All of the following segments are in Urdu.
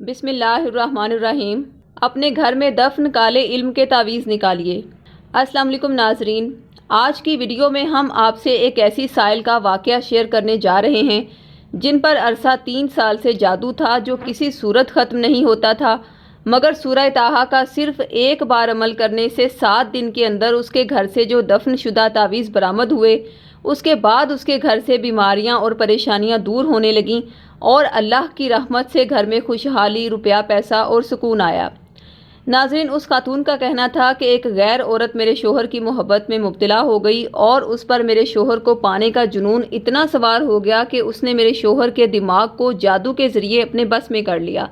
بسم اللہ الرحمن الرحیم۔ اپنے گھر میں دفن کالے علم کے تعویذ نکالیے۔ السلام علیکم ناظرین، آج کی ویڈیو میں ہم آپ سے ایک ایسی سائل کا واقعہ شیئر کرنے جا رہے ہیں جن پر عرصہ 3 سال سے جادو تھا، جو کسی صورت ختم نہیں ہوتا تھا، مگر سورہ طٰہٰ کا صرف ایک بار عمل کرنے سے 7 دن کے اندر اس کے گھر سے جو دفن شدہ تعویذ برآمد ہوئے، اس کے بعد اس کے گھر سے بیماریاں اور پریشانیاں دور ہونے لگیں اور اللہ کی رحمت سے گھر میں خوشحالی، روپیہ پیسہ اور سکون آیا۔ ناظرین، اس خاتون کا کہنا تھا کہ ایک غیر عورت میرے شوہر کی محبت میں مبتلا ہو گئی اور اس پر میرے شوہر کو پانے کا جنون اتنا سوار ہو گیا کہ اس نے میرے شوہر کے دماغ کو جادو کے ذریعے اپنے بس میں کر لیا۔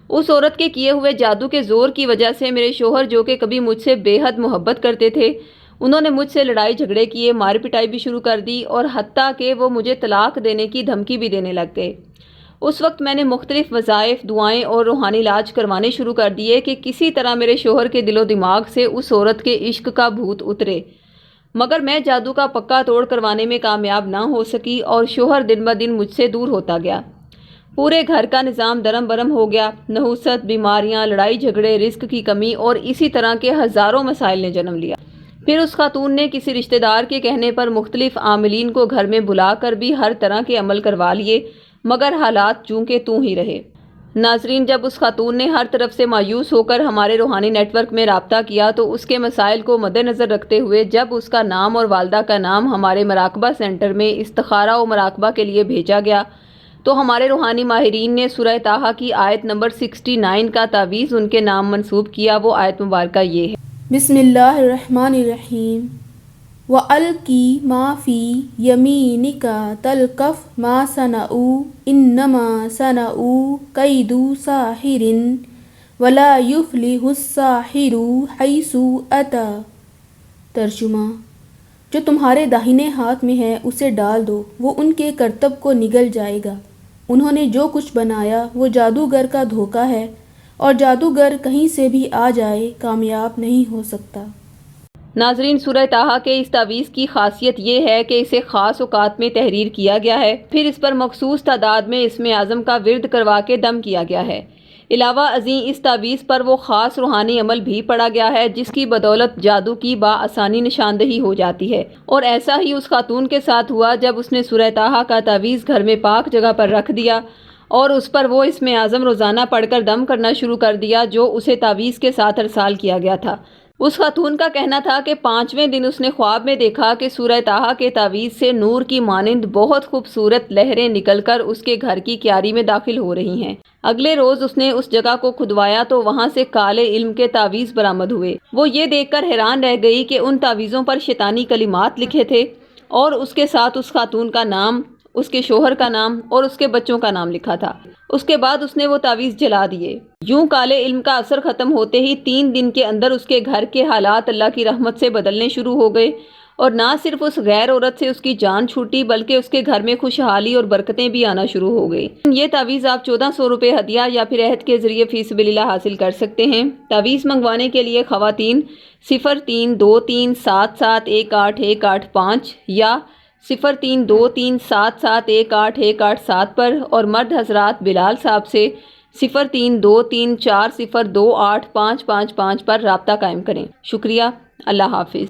اس عورت کے کیے ہوئے جادو کے زور کی وجہ سے میرے شوہر، جو کہ کبھی مجھ سے بے حد محبت کرتے تھے، انہوں نے مجھ سے لڑائی جھگڑے کیے، مار پٹائی بھی شروع کر دی اور حتیٰ کہ وہ مجھے طلاق دینے کی دھمکی بھی دینے لگ گئے۔ اس وقت میں نے مختلف وظائف، دعائیں اور روحانی علاج کروانے شروع کر دیے کہ کسی طرح میرے شوہر کے دل و دماغ سے اس عورت کے عشق کا بھوت اترے، مگر میں جادو کا پکا توڑ کروانے میں کامیاب نہ ہو سکی اور شوہر دن بدن مجھ سے دور ہوتا گیا۔ پورے گھر کا نظام درم برم ہو گیا۔ نحوست، بیماریاں، لڑائی جھگڑے، رزق کی کمی اور اسی طرح کے ہزاروں مسائل نے جنم لیا۔ پھر اس خاتون نے کسی رشتہ دار کے کہنے پر مختلف عاملین کو گھر میں بلا کر بھی ہر طرح کے عمل کروا لیے، مگر حالات چوں کہ توں ہی رہے۔ ناظرین، جب اس خاتون نے ہر طرف سے مایوس ہو کر ہمارے روحانی نیٹ ورک میں رابطہ کیا تو اس کے مسائل کو مد نظر رکھتے ہوئے جب اس کا نام اور والدہ کا نام ہمارے مراقبہ سینٹر میں استخارہ و مراقبہ کے لیے بھیجا گیا تو ہمارے روحانی ماہرین نے سورہ طٰہٰ کی آیت نمبر 69 کا تعویذ ان کے نام منسوب کیا۔ وہ آیت مبارکہ یہ ہے: بسم اللہ الرحمن الرحیم۔ وَأَلْقِ مَا فِي يَمِينِكَ تَلْقَفْ مَا صَنَعُوا إِنَّمَا صَنَعُوا كَيْدُ سَاحِرٍ وَلَا يُفْلِحُ السَّاحِرُ حَيْثُ أَتَىٰ۔ ترجمہ: جو تمہارے داہنے ہاتھ میں ہے اسے ڈال دو، وہ ان کے کرتب کو نگل جائے گا۔ انہوں نے جو کچھ بنایا وہ جادوگر کا دھوکہ ہے، اور جادوگر کہیں سے بھی آ جائے کامیاب نہیں ہو سکتا۔ ناظرین، سورہ طٰہٰ کے اس تعویذ کی خاصیت یہ ہے کہ اسے خاص اوقات میں تحریر کیا گیا ہے، پھر اس پر مخصوص تعداد میں اسم اعظم کا ورد کروا کے دم کیا گیا ہے۔ علاوہ ازیں اس تعویذ پر وہ خاص روحانی عمل بھی پڑھا گیا ہے جس کی بدولت جادو کی بآسانی نشاندہی ہو جاتی ہے، اور ایسا ہی اس خاتون کے ساتھ ہوا جب اس نے سورہ طٰہٰ کا تعویذ گھر میں پاک جگہ پر رکھ دیا اور اس پر وہ اسم اعظم روزانہ پڑھ کر دم کرنا شروع کر دیا جو اسے تعویذ کے ساتھ ارسال کیا گیا تھا۔ اس خاتون کا کہنا تھا کہ 5ویں دن اس نے خواب میں دیکھا کہ سورہ طٰہٰ کے تعویذ سے نور کی مانند بہت خوبصورت لہریں نکل کر اس کے گھر کی کیاری میں داخل ہو رہی ہیں۔ اگلے روز اس نے اس جگہ کو کھدوایا تو وہاں سے کالے علم کے تعویذ برآمد ہوئے۔ وہ یہ دیکھ کر حیران رہ گئی کہ ان تعویذوں پر شیطانی کلمات لکھے تھے اور اس کے ساتھ اس خاتون کا نام، اس کے شوہر کا نام اور اس کے بچوں کا نام لکھا تھا۔ اس کے بعد اس نے وہ تعویذ جلا دیے۔ یوں کالے علم کا اثر ختم ہوتے ہی 3 دن کے اندر اس کے گھر کے حالات اللہ کی رحمت سے بدلنے شروع ہو گئے، اور نہ صرف اس غیر عورت سے اس کی جان چھوٹی بلکہ اس کے گھر میں خوشحالی اور برکتیں بھی آنا شروع ہو گئی۔ یہ تعویذ آپ 1400 روپے ہدیہ یا پھر عہد کے ذریعے فی سبیل اللہ حاصل کر سکتے ہیں۔ تعویذ منگوانے کے لیے خواتین 032377181885 یا 032377181887 پر، اور مرد حضرات بلال صاحب سے 0323402855 پر رابطہ قائم کریں۔ شکریہ۔ اللہ حافظ۔